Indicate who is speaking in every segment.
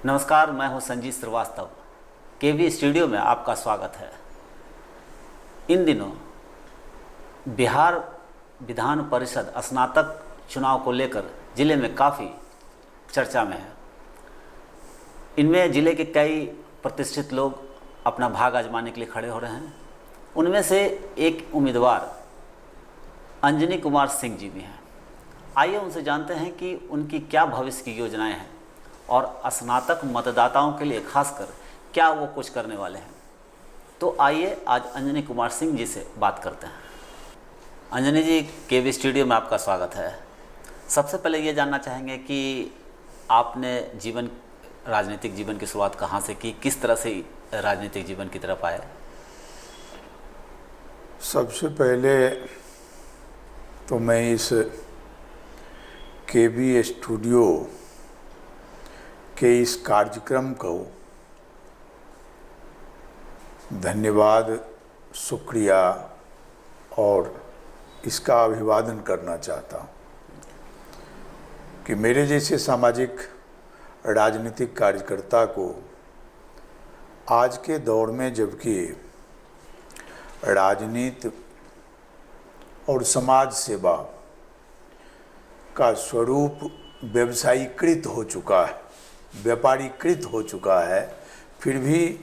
Speaker 1: नमस्कार, मैं हूं संजीत श्रीवास्तव। केवी स्टूडियो में आपका स्वागत है। इन दिनों बिहार विधान परिषद स्नातक चुनाव को लेकर जिले में काफ़ी चर्चा में है। इनमें जिले के कई प्रतिष्ठित लोग अपना भाग आजमाने के लिए खड़े हो रहे हैं। उनमें से एक उम्मीदवार अंजनी कुमार सिंह जी भी हैं। आइए उनसे जानते हैं कि उनकी क्या भविष्य की योजनाएं हैं और स्नातक मतदाताओं के लिए खासकर क्या वो कुछ करने वाले हैं। तो आइए आज अंजनी कुमार सिंह जी से बात करते हैं। अंजनी जी, केवी स्टूडियो में आपका स्वागत है। सबसे पहले ये जानना चाहेंगे कि आपने राजनीतिक जीवन की शुरुआत कहाँ से की, किस तरह से राजनीतिक जीवन की तरफ आए?
Speaker 2: सबसे पहले तो मैं इस केवी स्टूडियो के इस कार्यक्रम को धन्यवाद, शुक्रिया और इसका अभिवादन करना चाहता हूँ कि मेरे जैसे सामाजिक राजनीतिक कार्यकर्ता को आज के दौर में, जबकि राजनीति और समाज सेवा का स्वरूप व्यवसायीकृत हो चुका है, व्यापारीकृत हो चुका है, फिर भी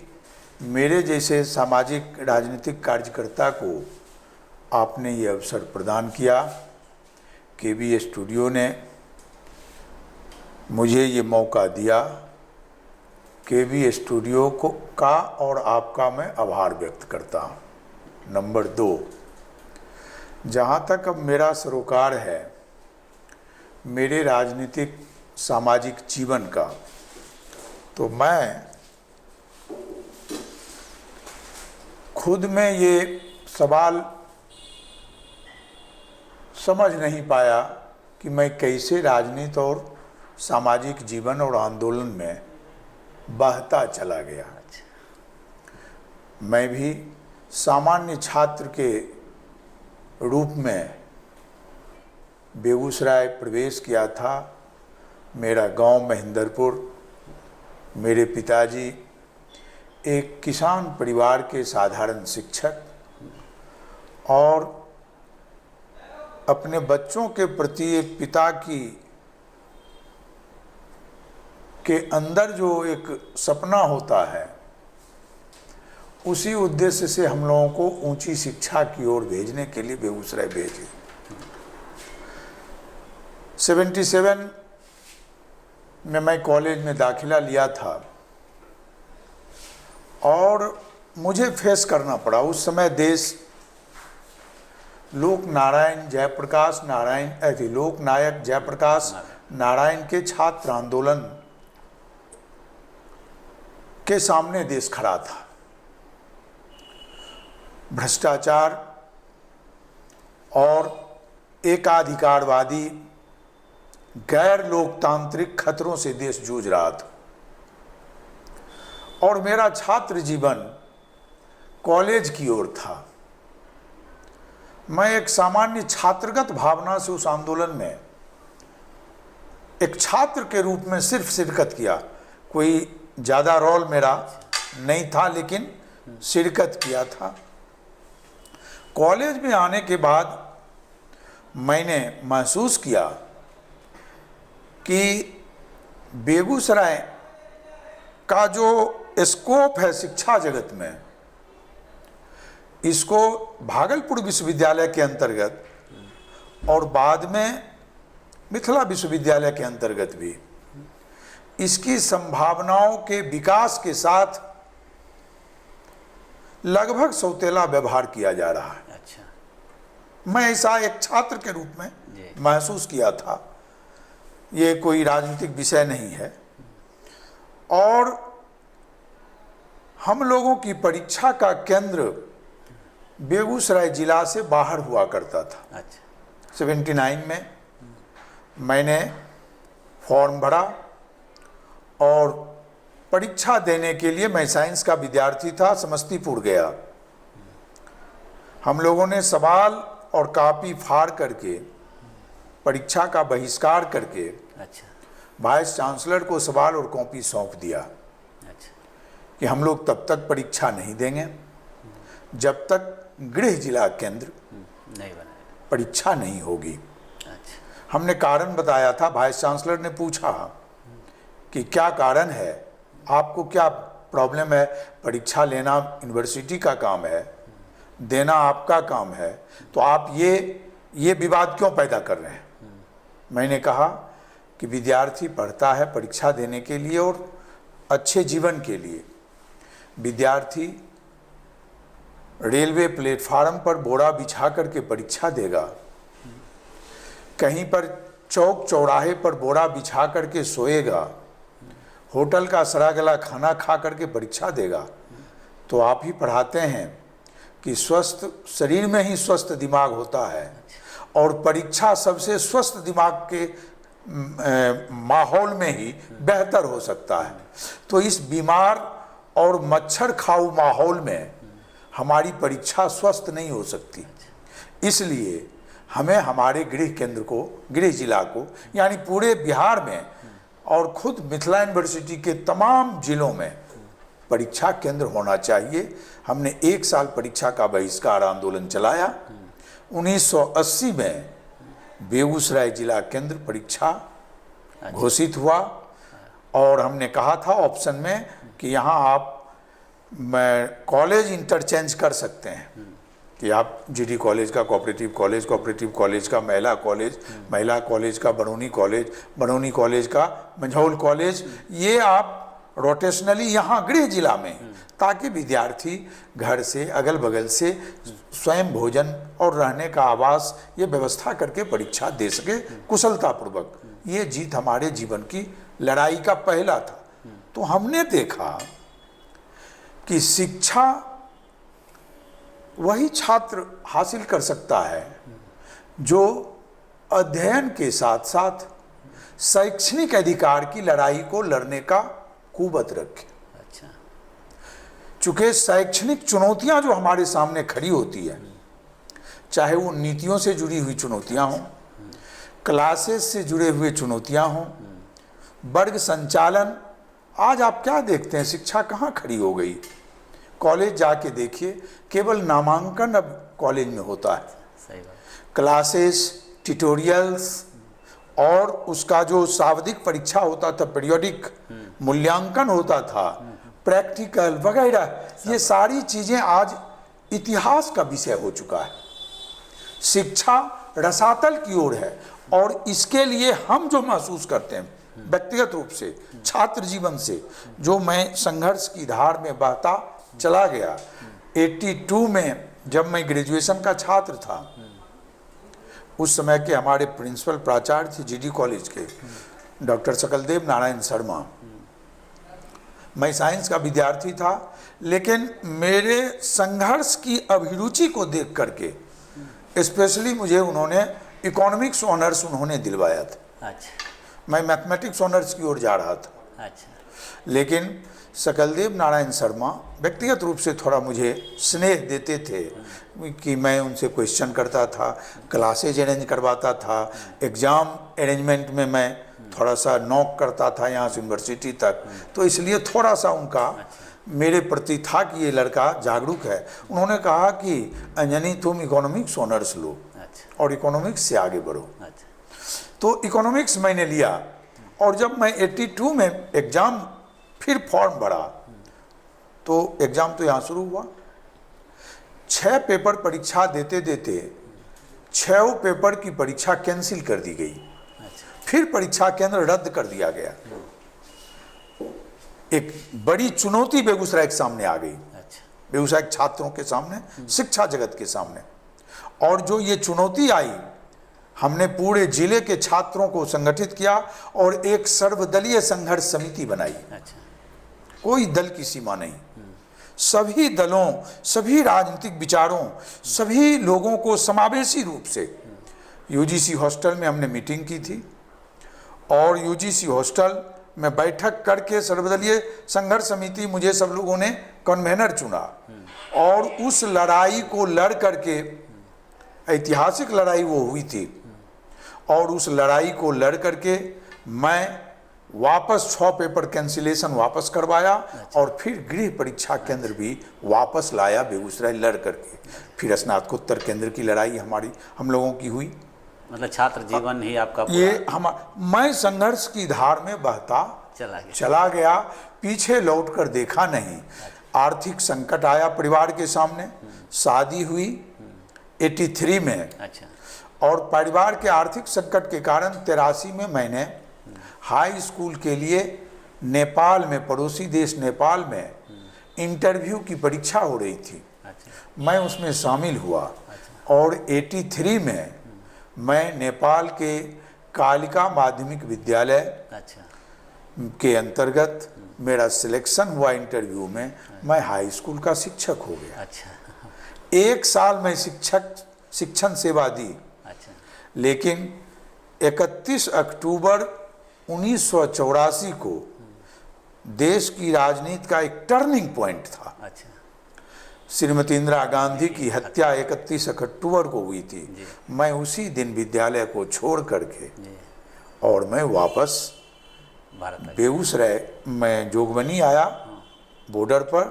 Speaker 2: मेरे जैसे सामाजिक राजनीतिक कार्यकर्ता को आपने ये अवसर प्रदान किया। केवी स्टूडियो ने मुझे ये मौका दिया। केवी स्टूडियो का और आपका मैं आभार व्यक्त करता हूँ। नंबर 2, जहाँ तक अब मेरा सरोकार है मेरे राजनीतिक सामाजिक जीवन का, तो मैं खुद में ये सवाल समझ नहीं पाया कि मैं कैसे राजनीति और सामाजिक जीवन और आंदोलन में बहता चला गया। मैं भी सामान्य छात्र के रूप में बेगूसराय प्रवेश किया था। मेरा गांव महेंद्रपुर, मेरे पिताजी एक किसान परिवार के साधारण शिक्षक, और अपने बच्चों के प्रति एक पिता के अंदर जो एक सपना होता है, उसी उद्देश्य से हम लोगों को ऊंची शिक्षा की ओर भेजने के लिए बेगूसराय भेजे। 77 में मैं कॉलेज में दाखिला लिया था और मुझे फेस करना पड़ा। उस समय देश लोकनायक जयप्रकाश नारायण के छात्र आंदोलन के सामने देश खड़ा था। भ्रष्टाचार और एकाधिकारवादी गैर लोकतांत्रिक खतरों से देश जूझ रहा था और मेरा छात्र जीवन कॉलेज की ओर था। मैं एक सामान्य छात्रगत भावना से उस आंदोलन में एक छात्र के रूप में सिर्फ शिरकत किया। कोई ज़्यादा रोल मेरा नहीं था, लेकिन शिरकत किया था। कॉलेज में आने के बाद मैंने महसूस किया कि बेगूसराय का जो स्कोप है शिक्षा जगत में, इसको भागलपुर विश्वविद्यालय के अंतर्गत और बाद में मिथिला विश्वविद्यालय के अंतर्गत भी इसकी संभावनाओं के विकास के साथ लगभग सौतेला व्यवहार किया जा रहा है।
Speaker 1: अच्छा।
Speaker 2: मैं ऐसा एक छात्र के रूप में महसूस किया था। ये कोई राजनीतिक विषय नहीं है। और हम लोगों की परीक्षा का केंद्र बेगूसराय जिला से बाहर हुआ करता था।
Speaker 1: अच्छा।
Speaker 2: 79 में मैंने फॉर्म भरा और परीक्षा देने के लिए, मैं साइंस का विद्यार्थी था, समस्तीपुर गया। हम लोगों ने सवाल और कॉपी फाड़ करके, परीक्षा का बहिष्कार करके
Speaker 1: अच्छा।
Speaker 2: वाइस चांसलर को सवाल और कॉपी सौंप दिया
Speaker 1: अच्छा।
Speaker 2: कि हम लोग तब तक परीक्षा नहीं देंगे जब तक गृह जिला केंद्र
Speaker 1: नहीं बनाया।
Speaker 2: परीक्षा नहीं होगी।
Speaker 1: अच्छा।
Speaker 2: हमने कारण बताया था, वाइस चांसलर ने पूछा कि क्या कारण है, आपको क्या प्रॉब्लम है, परीक्षा लेना यूनिवर्सिटी का काम है, देना आपका काम है, तो आप ये विवाद क्यों पैदा कर रहे हैं। मैंने कहा कि विद्यार्थी पढ़ता है परीक्षा देने के लिए और अच्छे जीवन के लिए। विद्यार्थी रेलवे प्लेटफार्म पर बोरा बिछा करके परीक्षा देगा, कहीं पर चौक चौराहे पर बोरा बिछा करके सोएगा, होटल का सड़ा गला खाना खा करके परीक्षा देगा, तो आप ही पढ़ाते हैं कि स्वस्थ शरीर में ही स्वस्थ दिमाग होता है और परीक्षा सबसे स्वस्थ दिमाग के माहौल में ही बेहतर हो सकता है। तो इस बीमार और मच्छर खाऊ माहौल में हमारी परीक्षा स्वस्थ नहीं हो सकती। इसलिए हमें हमारे गृह केंद्र को, गृह जिला को, यानी पूरे बिहार में और खुद मिथिला यूनिवर्सिटी के तमाम जिलों में परीक्षा केंद्र होना चाहिए। हमने 1 साल परीक्षा का बहिष्कार आंदोलन चलाया। 1980 में बेगूसराय जिला केंद्र परीक्षा घोषित हुआ और हमने कहा था ऑप्शन में कि यहाँ आप कॉलेज इंटरचेंज कर सकते हैं कि आप जीडी कॉलेज का कोऑपरेटिव कॉलेज का महिला कॉलेज का बरौनी कॉलेज का मंझौल कॉलेज, ये आप रोटेशनली यहाँ गृह जिला में, ताकि विद्यार्थी घर से अगल बगल से स्वयं भोजन और रहने का आवास ये व्यवस्था करके परीक्षा दे सके कुशलतापूर्वक। ये जीत हमारे जीवन की लड़ाई का पहला था। तो हमने देखा कि शिक्षा वही छात्र हासिल कर सकता है जो अध्ययन के साथ साथ शैक्षणिक अधिकार की लड़ाई को लड़ने का कुवत रखे।
Speaker 1: अच्छा।
Speaker 2: चूंकि शैक्षणिक चुनौतियां जो हमारे सामने खड़ी होती है, चाहे वो नीतियों से जुड़ी हुई चुनौतियां हों, क्लासेस से जुड़े हुए चुनौतियां हों, वर्ग संचालन, आज आप क्या देखते हैं, शिक्षा कहाँ खड़ी हो गई। कॉलेज जाके देखिए, केवल नामांकन अब कॉलेज में होता है।
Speaker 1: सही बात।
Speaker 2: क्लासेस, ट्यूटोरियल्स और उसका जो सावधिक परीक्षा होता था, पीरियोडिक मूल्यांकन होता था, प्रैक्टिकल वगैरह, ये सारी चीज़ें आज इतिहास का विषय हो चुका है। शिक्षा रसातल की ओर है और इसके लिए हम जो महसूस करते हैं व्यक्तिगत रूप से, छात्र जीवन से, जो मैं संघर्ष की धार में बहता चला गया। 82 में जब मैं ग्रेजुएशन का छात्र था, उस समय के हमारे प्रिंसिपल प्राचार्य थे जीडी कॉलेज के डॉक्टर सकलदेव नारायण शर्मा। मैं साइंस का विद्यार्थी था, लेकिन मेरे संघर्ष की अभिरुचि को देख करके स्पेशली मुझे उन्होंने इकोनॉमिक्स ऑनर्स उन्होंने दिलवाया था।
Speaker 1: अच्छा।
Speaker 2: मैं मैथमेटिक्स ऑनर्स की ओर जा रहा था।
Speaker 1: अच्छा।
Speaker 2: लेकिन सकलदेव नारायण शर्मा व्यक्तिगत रूप से थोड़ा मुझे स्नेह देते थे कि मैं उनसे क्वेश्चन करता था, क्लासेज अरेंज करवाता था, एग्ज़ाम अरेंजमेंट में मैं थोड़ा सा नॉक करता था यहाँ से यूनिवर्सिटी तक। तो इसलिए थोड़ा सा उनका मेरे प्रति था कि ये लड़का जागरूक है। उन्होंने कहा कि अंजनी तुम इकोनॉमिक्स ऑनर्स लो और इकोनॉमिक्स से आगे बढ़ो। तो इकोनॉमिक्स मैंने लिया और जब मैं 82 में एग्ज़ाम फिर फॉर्म भरा तो एग्ज़ाम तो यहाँ शुरू हुआ। 6 पेपर परीक्षा देते देते 6 पेपर की परीक्षा कैंसिल कर दी गई। फिर परीक्षा केंद्र रद्द कर दिया गया। एक बड़ी चुनौती बेगूसराय के सामने आ गई, बेगूसराय के छात्रों के सामने, शिक्षा जगत के सामने। और जो ये चुनौती आई, हमने पूरे जिले के छात्रों को संगठित किया और एक सर्वदलीय संघर्ष समिति बनाई। कोई दल की सीमा नहीं, सभी दलों, सभी राजनीतिक विचारों, सभी लोगों को समावेशी रूप से यूजीसी हॉस्टल में हमने मीटिंग की थी और यूजीसी हॉस्टल में बैठक करके सर्वदलीय संघर्ष समिति, मुझे सब लोगों ने कन्वेनर चुना और उस लड़ाई को लड़ करके, ऐतिहासिक लड़ाई वो हुई थी और उस लड़ाई को लड़ करके मैं वापस 6 पेपर कैंसिलेशन वापस करवाया और फिर गृह परीक्षा केंद्र भी वापस लाया बेगूसराय लड़ करके। फिर स्नातकोत्तर केंद्र की लड़ाई हम लोगों की हुई।
Speaker 1: मतलब छात्र जीवन ही आपका
Speaker 2: ये मैं संघर्ष की धार में बहता चला गया, पीछे लौटकर देखा नहीं। आर्थिक संकट आया परिवार के सामने, शादी हुई 83 में।
Speaker 1: अच्छा।
Speaker 2: और परिवार के आर्थिक संकट के कारण 83 में मैंने हाई स्कूल के लिए नेपाल में, पड़ोसी देश नेपाल में इंटरव्यू की परीक्षा हो रही थी।
Speaker 1: अच्छा।
Speaker 2: मैं उसमें शामिल हुआ।
Speaker 1: अच्छा।
Speaker 2: और 83 में मैं नेपाल के कालिका माध्यमिक विद्यालय
Speaker 1: अच्छा।
Speaker 2: के अंतर्गत मेरा सिलेक्शन हुआ इंटरव्यू में। मैं हाई स्कूल का शिक्षक हो गया।
Speaker 1: अच्छा।
Speaker 2: 1 साल मैं शिक्षण सेवा दी।
Speaker 1: अच्छा।
Speaker 2: लेकिन 31 अक्टूबर 1984 को देश की राजनीति का एक टर्निंग पॉइंट था।
Speaker 1: अच्छा।
Speaker 2: श्रीमती इंदिरा गांधी की हत्या 31 अक्टूबर को हुई थी। मैं उसी दिन विद्यालय को छोड़ करके और मैं वापस बेगूसराय में जोगबनी आया बॉर्डर पर।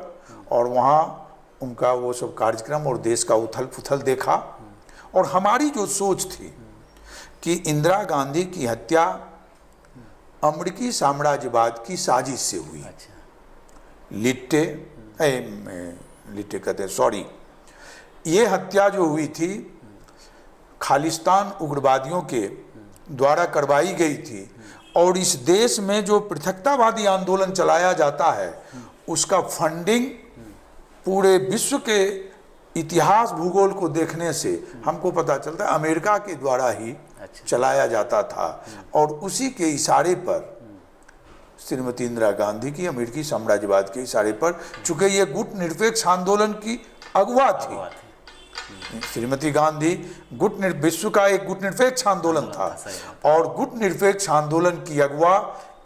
Speaker 2: और वहाँ उनका वो सब कार्यक्रम और देश का उथल पुथल देखा। और हमारी जो सोच थी कि इंदिरा गांधी की हत्या अमेरिकी साम्राज्यवाद की साजिश से हुई।
Speaker 1: अच्छा।
Speaker 2: लिट्टे कहते हैं, सॉरी, ये हत्या जो हुई थी खालिस्तान उग्रवादियों के द्वारा करवाई गई थी। और इस देश में जो पृथकतावादी आंदोलन चलाया जाता है उसका फंडिंग पूरे विश्व के इतिहास भूगोल को देखने से हमको पता चलता है अमेरिका के द्वारा ही चलाया जाता था। और उसी के इशारे पर श्रीमती इंदिरा गांधी की अमेरिकी साम्राज्यवाद के इशारे पर, चूंकि ये गुट निरपेक्ष आंदोलन की अगुवा थी, श्रीमती गांधी विश्व का एक गुट निरपेक्ष आंदोलन था और गुट निरपेक्ष आंदोलन की अगुवा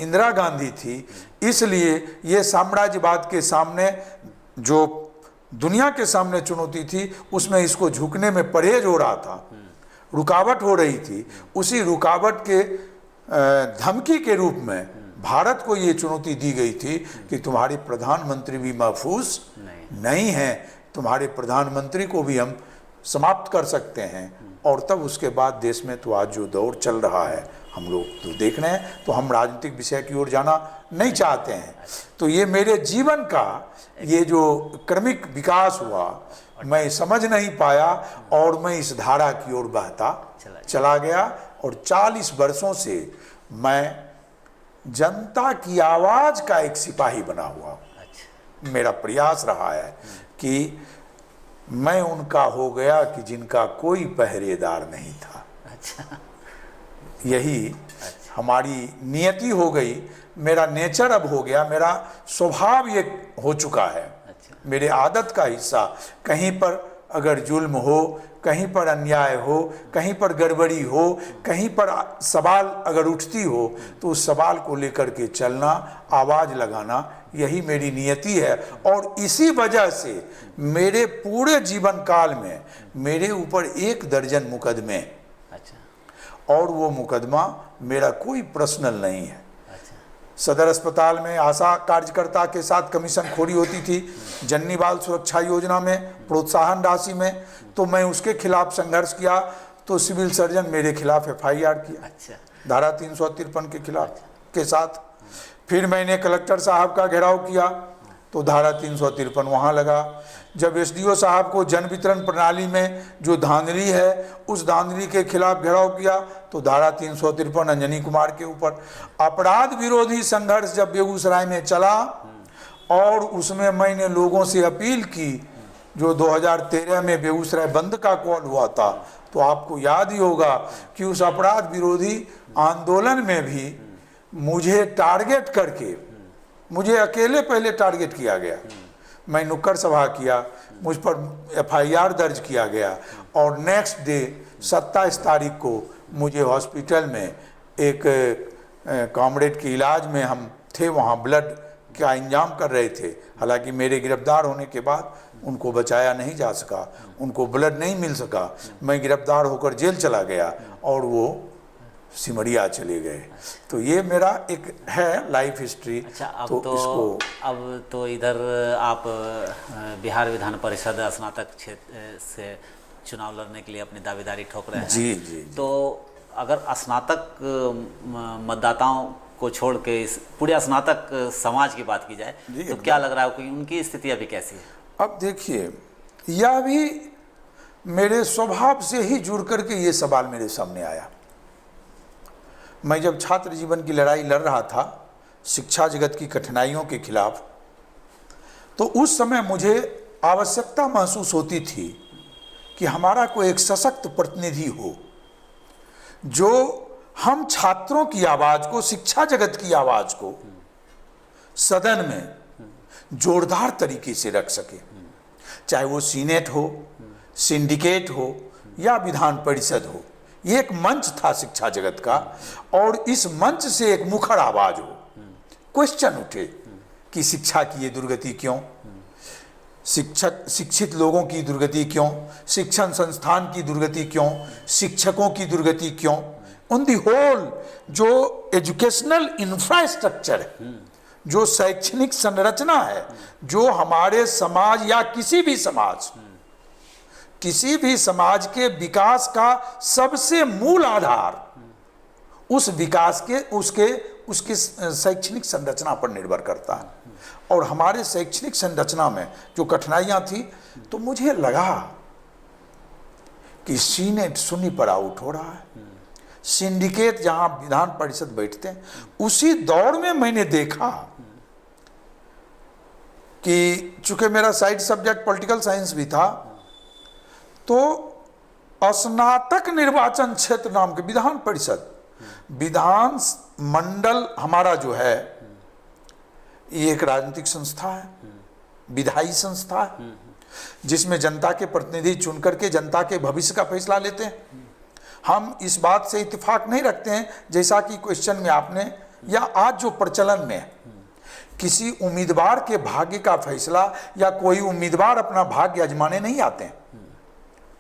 Speaker 2: इंदिरा गांधी थी। इसलिए ये साम्राज्यवाद के सामने जो दुनिया के सामने चुनौती थी उसमें इसको झुकने में परहेज हो रहा था, रुकावट हो रही थी। उसी रुकावट के धमकी के रूप में भारत को ये चुनौती दी गई थी कि तुम्हारे प्रधानमंत्री भी महफूज नहीं हैं, तुम्हारे प्रधानमंत्री को भी हम समाप्त कर सकते हैं। और तब उसके बाद देश में तो आज जो दौर चल रहा है हम लोग तो देख रहे हैं। तो हम राजनीतिक विषय की ओर जाना नहीं चाहते हैं। तो ये मेरे जीवन का ये जो क्रमिक विकास हुआ मैं समझ नहीं पाया और मैं इस धारा की ओर बहता चला गया। और 40 वर्षों से मैं जनता की आवाज का एक सिपाही बना हुआ। अच्छा। मेरा प्रयास रहा है कि मैं उनका हो गया कि जिनका कोई पहरेदार नहीं था। अच्छा। यही अच्छा। हमारी नियति हो गई, मेरा नेचर अब हो गया, मेरा स्वभाव ये हो चुका है। अच्छा। मेरे आदत का हिस्सा। कहीं पर अगर जुल्म हो, कहीं पर अन्याय हो, कहीं पर गड़बड़ी हो, कहीं पर सवाल अगर उठती हो तो उस सवाल को लेकर के चलना, आवाज़ लगाना, यही मेरी नियति है। और इसी वजह से मेरे पूरे जीवन काल में मेरे ऊपर 1 दर्जन मुकदमे। अच्छा। और वो मुकदमा मेरा कोई पर्सनल नहीं है। सदर अस्पताल में आशा कार्यकर्ता के साथ कमीशन खोरी होती थी, जननी बाल सुरक्षा योजना में प्रोत्साहन राशि में, तो मैं उसके खिलाफ संघर्ष किया तो सिविल सर्जन मेरे खिलाफ FIR किया। अच्छा। धारा 353 के खिलाफ के साथ। फिर मैंने कलेक्टर साहब का घेराव किया तो धारा 353 वहाँ लगा। जब SDO साहब को जन वितरण प्रणाली में जो धांधली है उस धांधली के खिलाफ घेराव किया तो धारा 353 अंजनी कुमार के ऊपर। अपराध विरोधी संघर्ष जब बेगूसराय में चला और उसमें मैंने लोगों से अपील की, जो 2013 में बेगूसराय बंद का कॉल हुआ था, तो आपको याद ही होगा कि उस अपराध विरोधी आंदोलन में भी मुझे टारगेट करके, मुझे अकेले पहले टारगेट किया गया। मैं नुक्कड़ सभा किया, मुझ पर FIR दर्ज किया गया और नेक्स्ट डे 27 तारीख को मुझे हॉस्पिटल में एक कॉमरेड के इलाज में हम थे, वहाँ ब्लड का इंतजाम कर रहे थे। हालांकि मेरे गिरफ्तार होने के बाद उनको बचाया नहीं जा सका, उनको ब्लड नहीं मिल सका। मैं गिरफ्तार होकर जेल चला गया और वो सिमरिया चले गए। तो ये मेरा एक है लाइफ हिस्ट्री।
Speaker 1: अच्छा, अब
Speaker 2: इसको
Speaker 1: अब तो इधर आप बिहार विधान परिषद स्नातक क्षेत्र से चुनाव लड़ने के लिए अपनी दावेदारी ठोक रहे हैं।
Speaker 2: जी जी, जी।
Speaker 1: तो अगर स्नातक मतदाताओं को छोड़ के इस पूरे स्नातक समाज की बात की जाए तो क्या लग रहा है कि उनकी स्थिति अभी कैसी है?
Speaker 2: अब देखिए, यह भी मेरे स्वभाव से ही जुड़ करके ये सवाल मेरे सामने आया। मैं जब छात्र जीवन की लड़ाई लड़ रहा था शिक्षा जगत की कठिनाइयों के खिलाफ, तो उस समय मुझे आवश्यकता महसूस होती थी कि हमारा कोई एक सशक्त प्रतिनिधि हो जो हम छात्रों की आवाज़ को, शिक्षा जगत की आवाज़ को सदन में जोरदार तरीके से रख सके, चाहे वो सीनेट हो, सिंडिकेट हो या विधान परिषद हो। ये एक मंच था शिक्षा जगत का, और इस मंच से एक मुखर आवाज़ हो, क्वेश्चन उठे कि शिक्षा की ये दुर्गति क्यों, शिक्षित लोगों की दुर्गति क्यों, शिक्षण संस्थान की दुर्गति क्यों, शिक्षकों की दुर्गति क्यों, ऑन दी होल जो एजुकेशनल इंफ्रास्ट्रक्चर है, जो शैक्षणिक संरचना है, जो हमारे समाज या किसी भी समाज के विकास का सबसे मूल आधार उस विकास के उसके शैक्षणिक संरचना पर निर्भर करता है। और हमारे शैक्षणिक संरचना में जो कठिनाइयां थी, तो मुझे लगा कि सीनेट शून्य पर आउट हो रहा है, सिंडिकेट जहां विधान परिषद बैठते हैं, उसी दौर में मैंने देखा कि चूंकि मेरा साइड सब्जेक्ट पॉलिटिकल साइंस भी था, तो स्नातक निर्वाचन क्षेत्र नाम के विधान परिषद, विधान मंडल हमारा जो है, ये एक राजनीतिक संस्था है, विधायी संस्था है, जिसमें जनता के प्रतिनिधि चुन करके जनता के भविष्य का फैसला लेते हैं। हम इस बात से इत्तेफाक नहीं रखते हैं, जैसा कि क्वेश्चन में आपने या आज जो प्रचलन में है, किसी उम्मीदवार के भाग्य का फैसला या कोई उम्मीदवार अपना भाग्य आजमाने नहीं आते हैं।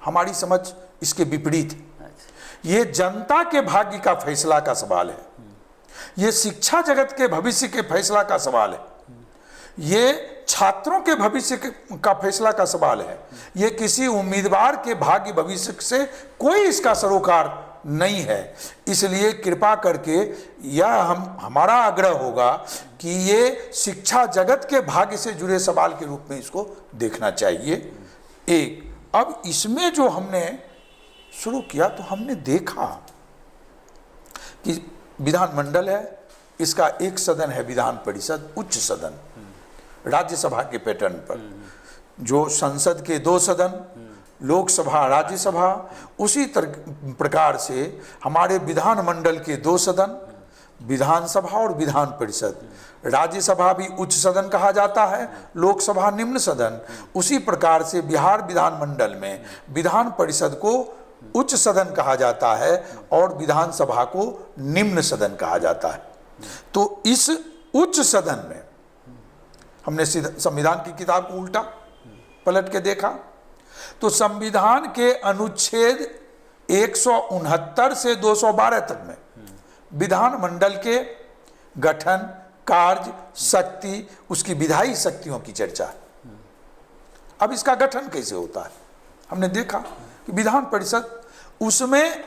Speaker 2: हमारी समझ इसके विपरीत है। ये जनता के भाग्य का फैसला का सवाल है, ये शिक्षा जगत के भविष्य के फैसला का सवाल है, ये छात्रों के भविष्य का फैसला का सवाल है। ये किसी उम्मीदवार के भाग्य भविष्य से कोई इसका सरोकार नहीं है। इसलिए कृपा करके यह हमारा आग्रह होगा कि ये शिक्षा जगत के भाग्य से जुड़े सवाल के रूप में इसको देखना चाहिए। एक, अब इसमें जो हमने शुरू किया, तो हमने देखा कि विधानमंडल है, इसका एक सदन है विधान परिषद, उच्च सदन, राज्यसभा के पैटर्न पर, जो संसद के 2 सदन, लोकसभा, राज्यसभा, उसी प्रकार से हमारे विधानमंडल के 2 सदन, विधानसभा और विधान परिषद। राज्यसभा भी उच्च सदन कहा जाता है, लोकसभा निम्न सदन। उसी प्रकार से बिहार विधानमंडल में विधान परिषद को उच्च सदन कहा जाता है और विधानसभा को निम्न सदन कहा जाता है। तो इस उच्च सदन में हमने संविधान की किताब को उल्टा पलट के देखा, तो संविधान के अनुच्छेद 169 से 212 तक में विधानमंडल के गठन, कार्य, शक्ति, उसकी विधायी शक्तियों की चर्चा है। अब इसका गठन कैसे होता है, हमने देखा कि विधान परिषद, उसमें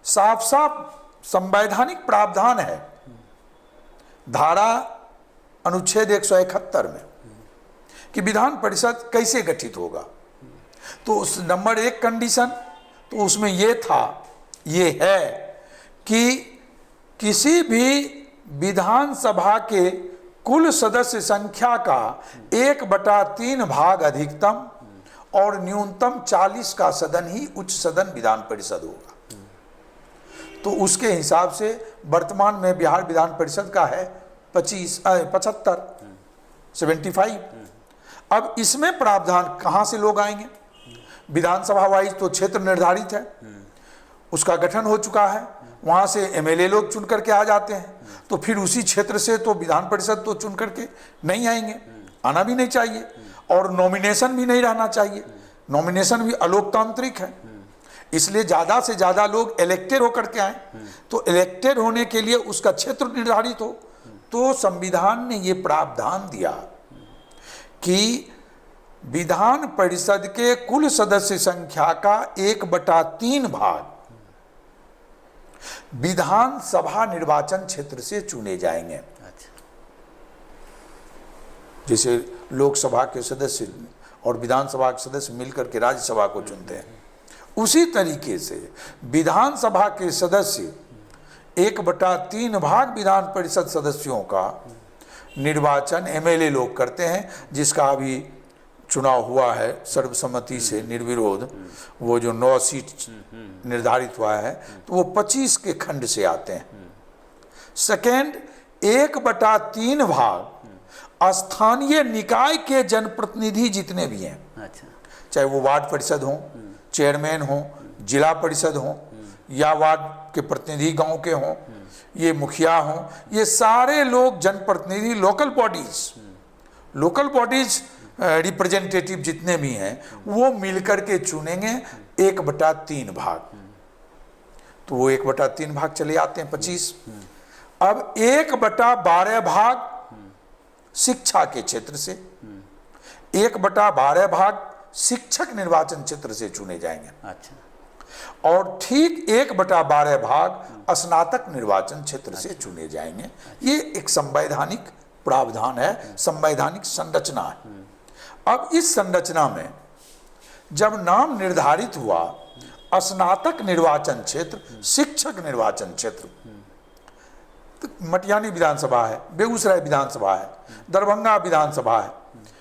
Speaker 2: साफ साफ संवैधानिक प्रावधान है, धारा अनुच्छेद 171 में, कि विधान परिषद कैसे गठित होगा। तो उस नंबर 1 कंडीशन तो उसमें ये है कि किसी भी विधानसभा के कुल सदस्य संख्या का 1/3 भाग अधिकतम और न्यूनतम 40 का सदन ही उच्च सदन विधान परिषद होगा। तो उसके हिसाब से वर्तमान में बिहार विधान परिषद का है 75। अब इसमें प्रावधान कहाँ से लोग आएंगे, विधानसभा वाइज तो क्षेत्र निर्धारित है, उसका गठन हो चुका है, वहाँ से एमएलए लोग चुन करके आ जाते हैं। तो फिर उसी क्षेत्र से तो विधान परिषद तो चुन करके नहीं आएंगे, आना भी नहीं चाहिए, और नॉमिनेशन भी नहीं रहना चाहिए, नॉमिनेशन भी अलोकतांत्रिक है। इसलिए ज़्यादा से ज़्यादा लोग इलेक्टेड होकर के आए। तो इलेक्टेड होने के लिए उसका क्षेत्र निर्धारित हो। तो संविधान ने ये प्रावधान दिया कि विधान परिषद के कुल सदस्य संख्या का 1/3 भाग विधानसभा निर्वाचन क्षेत्र से चुने जाएंगे।
Speaker 1: अच्छा।
Speaker 2: जैसे लोकसभा के सदस्य और विधानसभा के सदस्य मिलकर के राज्यसभा को चुनते हैं, उसी तरीके से विधानसभा के सदस्य 1/3 भाग विधान परिषद सदस्यों का निर्वाचन एमएलए लोग करते हैं, जिसका अभी चुनाव हुआ है सर्वसम्मति से निर्विरोध। वो जो 9 सीट निर्धारित हुआ है, तो वो 25 के खंड से आते हैं। सेकेंड, 1/3 भाग स्थानीय निकाय के जनप्रतिनिधि जितने भी हैं,
Speaker 1: अच्छा,
Speaker 2: चाहे वो वार्ड परिषद हो, चेयरमैन हो, जिला परिषद हो, या वार्ड के प्रतिनिधि गांव के हों, ये मुखिया हों, ये सारे लोग जनप्रतिनिधि, लोकल बॉडीज रिप्रेजेंटेटिव जितने भी हैं, वो मिलकर के चुनेंगे 1/3 भाग। तो वो 1/3 भाग चले आते हैं 25। अब 1/12 भाग शिक्षा के क्षेत्र से, 1/12 भाग शिक्षक निर्वाचन क्षेत्र से चुने जाएंगे।
Speaker 1: अच्छा।
Speaker 2: और ठीक 1/12 भाग स्नातक निर्वाचन क्षेत्र से चुने जाएंगे। ये एक संवैधानिक प्रावधान है, संवैधानिक संरचना है। अब इस संरचना में जब नाम निर्धारित हुआ स्नातक निर्वाचन क्षेत्र, शिक्षक निर्वाचन क्षेत्र, तो मटियानी विधानसभा है, बेगूसराय विधानसभा है, दरभंगा विधानसभा है,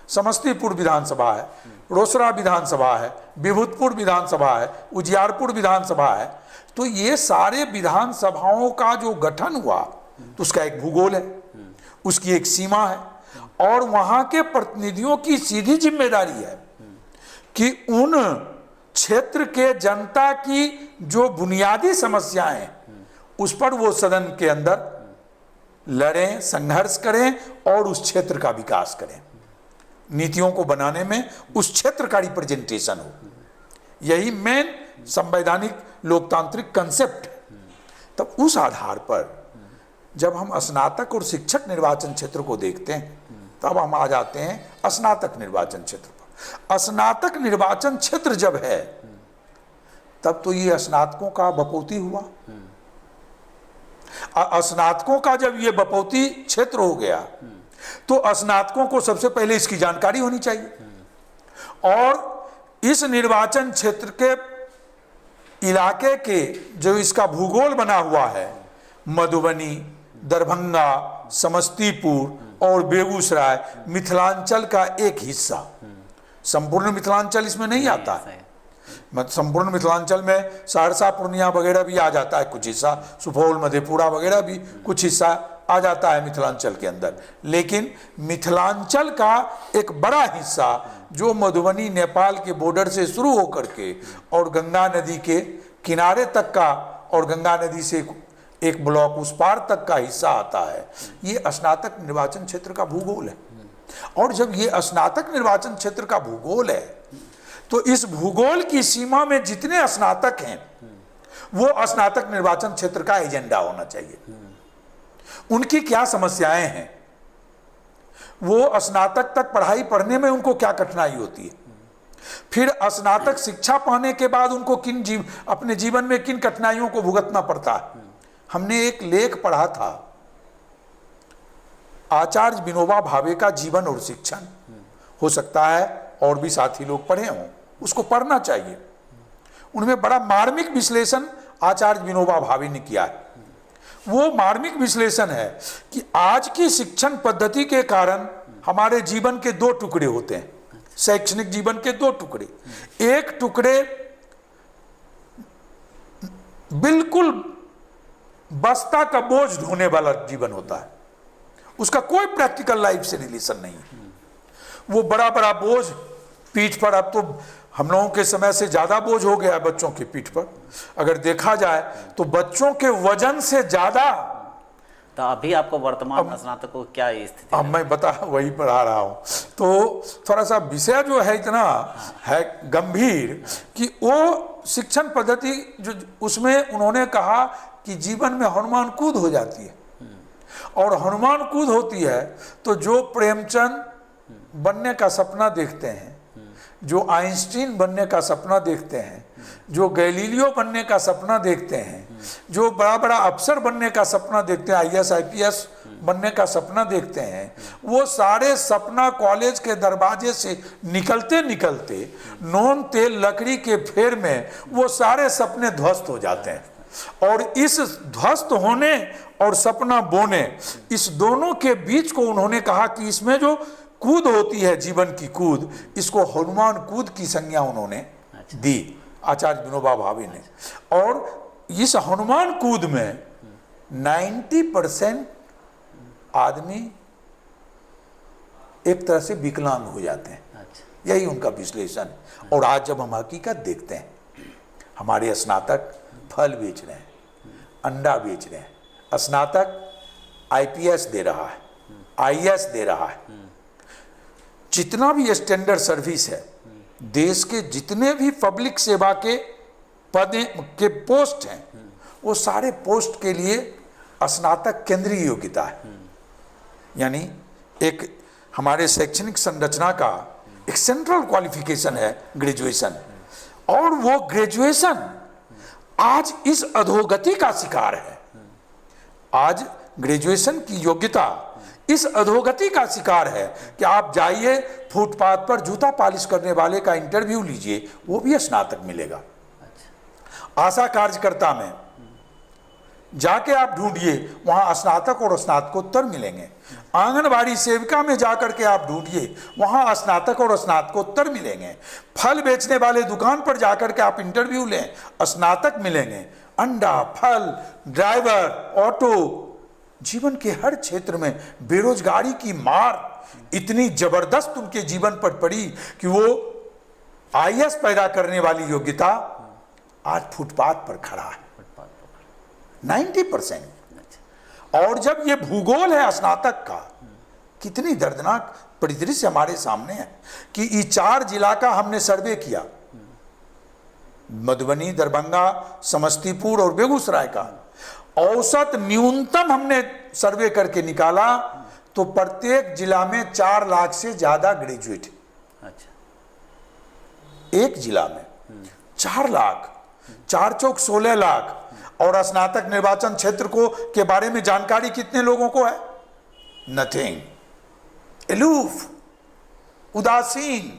Speaker 2: समस्तीपुर विधानसभा है, रोसड़ा विधानसभा है, विभूतपुर विधानसभा है, उजियारपुर विधानसभा है। तो ये सारे विधानसभाओं का जो गठन हुआ, तो उसका एक भूगोल है, उसकी एक सीमा है, और वहां के प्रतिनिधियों की सीधी जिम्मेदारी है कि उन क्षेत्र के जनता की जो बुनियादी समस्याएं हैं उस पर वो सदन के अंदर लड़ें, संघर्ष करें और उस क्षेत्र का विकास करें। नीतियों को बनाने में उस क्षेत्र का रिप्रेजेंटेशन हो। यही मेन संवैधानिक लोकतांत्रिक कंसेप्ट है। तब उस आधार पर जब हम स्नातक और शिक्षक निर्वाचन क्षेत्र को देखते हैं, तब हम आ जाते हैं स्नातक निर्वाचन क्षेत्र पर। स्नातक निर्वाचन क्षेत्र जब है, तब तो ये स्नातकों का बपौती हुआ। स्नातकों का जब ये बपौती क्षेत्र हो गया, तो स्नातकों को सबसे पहले इसकी जानकारी होनी चाहिए। और इस निर्वाचन क्षेत्र के इलाके के जो इसका भूगोल बना हुआ है, मधुबनी, दरभंगा, समस्तीपुर और बेगूसराय, मिथिलांचल का एक हिस्सा, संपूर्ण मिथिलांचल इसमें नहीं आता है। संपूर्ण मिथिलांचल में सहरसा, पूर्णिया वगैरह भी आ जाता है, कुछ हिस्सा सुपौल, मधेपुरा वगैरह भी कुछ हिस्सा आ जाता है मिथिलांचल के अंदर। लेकिन मिथिलांचल का एक बड़ा हिस्सा जो मधुबनी नेपाल के बॉर्डर से शुरू होकर के और गंगा नदी के किनारे तक का, और गंगा नदी से एक ब्लॉक उस पार तक का हिस्सा आता है, ये स्नातक निर्वाचन क्षेत्र का भूगोल है। और जब ये स्नातक निर्वाचन क्षेत्र का भूगोल है, तो इस भूगोल की सीमा में जितने स्नातक हैं, वो स्नातक निर्वाचन क्षेत्र का एजेंडा होना चाहिए। उनकी क्या समस्याएं हैं, वो स्नातक तक पढ़ाई पढ़ने में उनको क्या कठिनाई होती है, फिर स्नातक शिक्षा पाने के बाद उनको अपने जीवन में किन कठिनाइयों को भुगतना पड़ता है। हमने एक लेख पढ़ा था, आचार्य विनोबा भावे का जीवन और शिक्षण, हो सकता है और भी साथी लोग पढ़े हों, उसको पढ़ना चाहिए। उनमें बड़ा मार्मिक विश्लेषण आचार्य विनोबा भावे ने किया है। वो मार्मिक विश्लेषण है कि आज की शिक्षण पद्धति के कारण हमारे जीवन के दो टुकड़े होते हैं, शैक्षणिक जीवन के दो टुकड़े। एक टुकड़े बिल्कुल बस्ता का बोझ ढोने वाला जीवन होता है, उसका कोई प्रैक्टिकल लाइफ से रिलेशन नहीं है। वो बड़ा बड़ा बोझ पीठ पर, अब तो हम लोगों के समय से ज़्यादा बोझ हो गया है बच्चों की पीठ पर। अगर देखा जाए तो बच्चों के वजन से ज़्यादा
Speaker 1: तो अभी आपको वर्तमान स्नातकों की क्या स्थिति
Speaker 2: अब मैं वही पढ़ा रहा हूँ, तो थोड़ा सा विषय जो है इतना है गंभीर कि वो शिक्षण पद्धति जो उसमें उन्होंने कहा कि जीवन में हनुमान कूद हो जाती है, और हनुमान कूद होती है तो जो प्रेमचंद बनने का सपना देखते हैं, जो आइंस्टीन बनने का सपना देखते हैं, जो गैलीलियो बनने का सपना देखते हैं, जो बड़ा बड़ा अफसर बनने का सपना देखते हैं, आईएएस आईपीएस बनने का सपना देखते हैं, वो सारे सपना कॉलेज के दरवाजे से निकलते निकलते नून तेल लकड़ी के फेर में वो सारे सपने ध्वस्त हो जाते हैं। और इस ध्वस्त होने और सपना बोने, इस दोनों के बीच को उन्होंने कहा कि इसमें जो कूद होती है जीवन की कूद, इसको हनुमान कूद की संज्ञा उन्होंने दी आचार्य विनोबा भावे ने। और इस हनुमान कूद में 90% आदमी एक तरह से विकलांग हो जाते हैं, यही उनका विश्लेषण है। और आज जब हम हकीकत देखते हैं, हमारे स्नातक फल बेच रहे हैं, अंडा बेच रहे हैं, स्नातक आईपीएस दे रहा है, आईएएस दे रहा है, जितना भी स्टैंडर्ड सर्विस है, देश के जितने भी पब्लिक सेवा के पदे के पोस्ट हैं, वो सारे पोस्ट के लिए स्नातक केंद्रीय योग्यता है। यानी एक हमारे शैक्षणिक संरचना का एक सेंट्रल क्वालिफिकेशन है ग्रेजुएशन, और वो ग्रेजुएशन आज इस अधोगति का शिकार है। आज ग्रेजुएशन की योग्यता इस अधोगति का शिकार है कि आप जाइए फुटपाथ पर जूता पॉलिश करने वाले का इंटरव्यू लीजिए, वो भी स्नातक मिलेगा। आशा कार्यकर्ता में जाके आप ढूंढिए, वहां स्नातक और स्नातकोत्तर मिलेंगे। आंगनबाड़ी सेविका में जाकर के आप ढूंढिए, वहां स्नातक और स्नातकोत्तर मिलेंगे। फल बेचने वाले दुकान पर जाकर के आप इंटरव्यू लें, स्नातक मिलेंगे। अंडा, फल, ड्राइवर, ऑटो, जीवन के हर क्षेत्र में बेरोजगारी की मार इतनी जबरदस्त उनके जीवन पर पड़ी कि वो आईएएस पैदा करने वाली योग्यता आज फुटपाथ पर खड़ा है 90%। और जब ये भूगोल है स्नातक का, कितनी दर्दनाक परिदृश्य हमारे सामने है कि ये 4 जिला का हमने सर्वे किया, मधुबनी, दरभंगा, समस्तीपुर और बेगूसराय का। औसत न्यूनतम हमने सर्वे करके निकाला तो प्रत्येक जिला में 4 लाख से ज्यादा ग्रेजुएट। अच्छा। एक जिला में 4 लाख, 4 चौक 16 लाख। और स्नातक निर्वाचन क्षेत्र को के बारे में जानकारी कितने लोगों को है? नथिंग। एलूफ, उदासीन,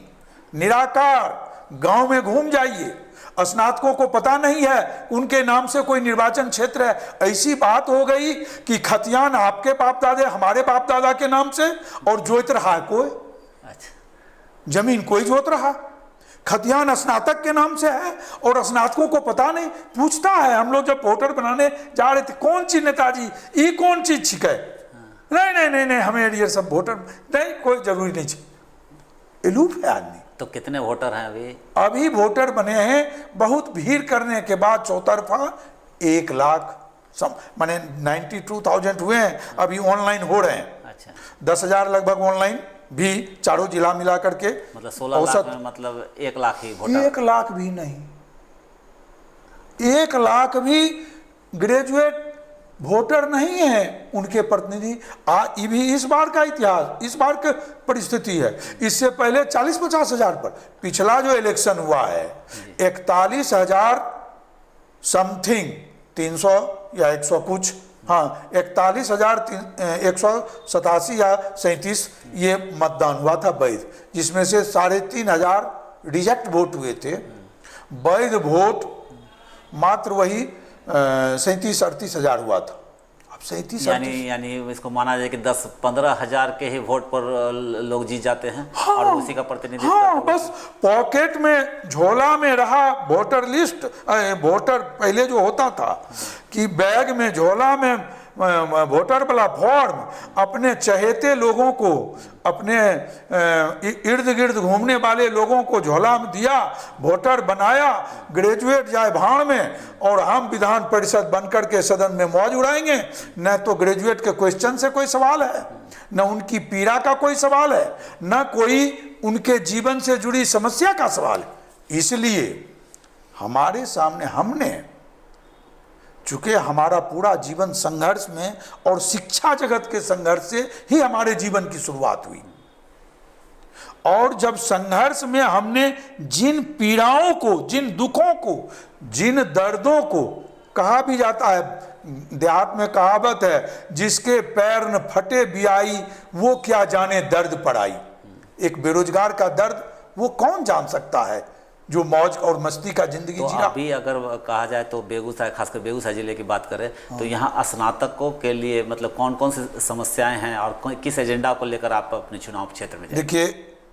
Speaker 2: निराकार। गांव में घूम जाइए, स्नातकों को पता नहीं है उनके नाम से कोई निर्वाचन क्षेत्र है। ऐसी बात हो गई कि खतियान आपके बाप दादे हमारे बाप दादा के नाम से, और जोत रहा है कोई। अच्छा। जमीन कोई जोत रहा, खतियान स्नातक के नाम से है और स्नातकों को पता नहीं। पूछता है, हम लोग जब वोटर बनाने जा रहे थे, कौन सी नेताजी, ये कौन चीज छिके? नहीं नहीं नहीं नहीं, हमें ये सब वोटर नहीं, कोई जरूरी नहीं छिके। एलूफ है आदमी।
Speaker 1: तो कितने वोटर हैं अभी?
Speaker 2: अभी वोटर बने हैं बहुत भीड़ करने के बाद चौतरफा 1 लाख, माने 92,000 हुए हैं, अभी ऑनलाइन हो रहे हैं।
Speaker 1: अच्छा।
Speaker 2: 10,000 लगभग ऑनलाइन भी चारों जिला मिला करके,
Speaker 1: मतलब 16 लाख में मतलब 1 लाख ही वोटर।
Speaker 2: 1 लाख भी नहीं, 1 लाख भी ग्रेजुएट वोटर नहीं है उनके प्रतिनिधि। ये भी इस बार का इतिहास, इस बार की परिस्थिति है। इससे पहले 40-50 हजार पर पिछला जो इलेक्शन हुआ है 41,000 समथिंग, 300 या 100 कुछ, हाँ 41,187 या 37 ये मतदान हुआ था वैध, जिसमें से 3,500 रिजेक्ट वोट हुए थे। वैध वोट मात्र वही 37-38 हजार हुआ था। अब 37
Speaker 1: यानी इसको माना जाए कि 10-15 हजार के ही वोट पर लोग जीत जाते हैं। हाँ, और उसी का प्रतिनिधित्व।
Speaker 2: हाँ, बस पॉकेट में झोला में रहा वोटर लिस्ट। वोटर पहले जो होता था कि बैग में झोला में वोटर वाला फॉर्म अपने चहेते लोगों को, अपने इर्द गिर्द घूमने वाले लोगों को झोला में दिया, वोटर बनाया, ग्रेजुएट जाए भाड़ में, और हम विधान परिषद बनकर के सदन में मौज उड़ाएंगे। न तो ग्रेजुएट के क्वेश्चन से कोई सवाल है, न उनकी पीड़ा का कोई सवाल है, न कोई उनके जीवन से जुड़ी समस्या का सवाल है। इसलिए हमारे सामने हमने, चूंकि हमारा पूरा जीवन संघर्ष में और शिक्षा जगत के संघर्ष से ही हमारे जीवन की शुरुआत हुई, और जब संघर्ष में हमने जिन पीड़ाओं को, जिन दुखों को, जिन दर्दों को, कहा भी जाता है, देहात में कहावत है, जिसके पैर न फटे बियाई वो क्या जाने दर्द पड़ाई। एक बेरोजगार का दर्द वो कौन जान सकता है जो मौज और मस्ती का जिंदगी
Speaker 1: तो
Speaker 2: जी रहा।
Speaker 1: अभी अगर कहा जाए तो बेगूसराय, खासकर बेगूसराय जिले की बात करें तो यहाँ स्नातकों के लिए मतलब कौन कौन सी समस्याएं हैं और किस एजेंडा को लेकर आप अपने चुनाव क्षेत्र में जाएंगे?
Speaker 2: देखिए,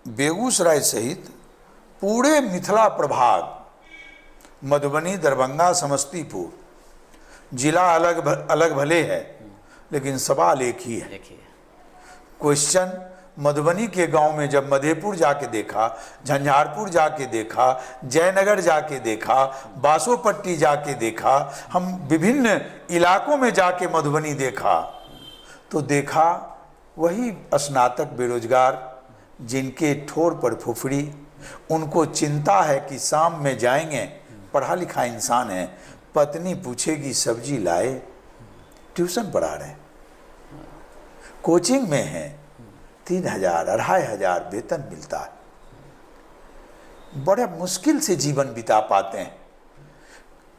Speaker 2: बेगूसराय सहित पूरे मिथिला प्रभाग, मधुबनी, दरभंगा, समस्तीपुर, जिला अलग अलग भले है लेकिन सवाल एक ही है। क्वेश्चन मधुबनी के गांव में जब मधेपुर जाके देखा, झंझारपुर जाके देखा, जयनगर जाके देखा, बासोपट्टी जाके देखा, हम विभिन्न इलाकों में जाके मधुबनी देखा, तो देखा वही स्नातक बेरोजगार जिनके ठोर पर फुफड़ी, उनको चिंता है कि शाम में जाएंगे, पढ़ा लिखा इंसान है, पत्नी पूछेगी सब्जी लाए, ट्यूशन पढ़ा रहे, कोचिंग में है, 3,000 2,500 वेतन मिलता है, बड़े मुश्किल से जीवन बिता पाते हैं।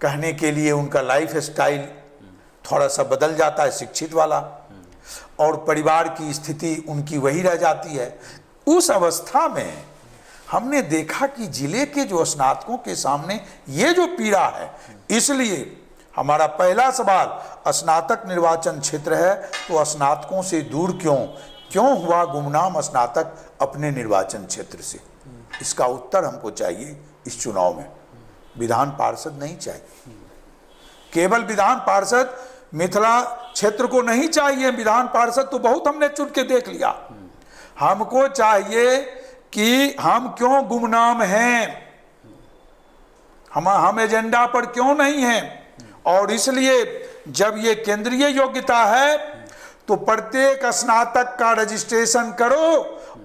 Speaker 2: कहने के लिए उनका लाइफ स्टाइल थोड़ा सा बदल जाता है, शिक्षित वाला, और परिवार की स्थिति उनकी वही रह जाती है। उस अवस्था में हमने देखा कि जिले के जो स्नातकों के सामने ये जो पीड़ा है, इसलिए हमारा पहला सवाल स्नातक निर्वाचन क्षेत्र है, तो स्नातकों से दूर क्यों हुआ गुमनाम स्नातक अपने निर्वाचन क्षेत्र से? इसका उत्तर हमको चाहिए इस चुनाव में। विधान पार्षद नहीं चाहिए, केवल विधान पार्षद मिथिला क्षेत्र को नहीं चाहिए। विधान पार्षद तो बहुत हमने चुन के देख लिया, हमको चाहिए कि हम क्यों गुमनाम हैं, हम एजेंडा पर क्यों नहीं हैं। और इसलिए जब ये केंद्रीय योग्यता है तो प्रत्येक स्नातक का रजिस्ट्रेशन करो,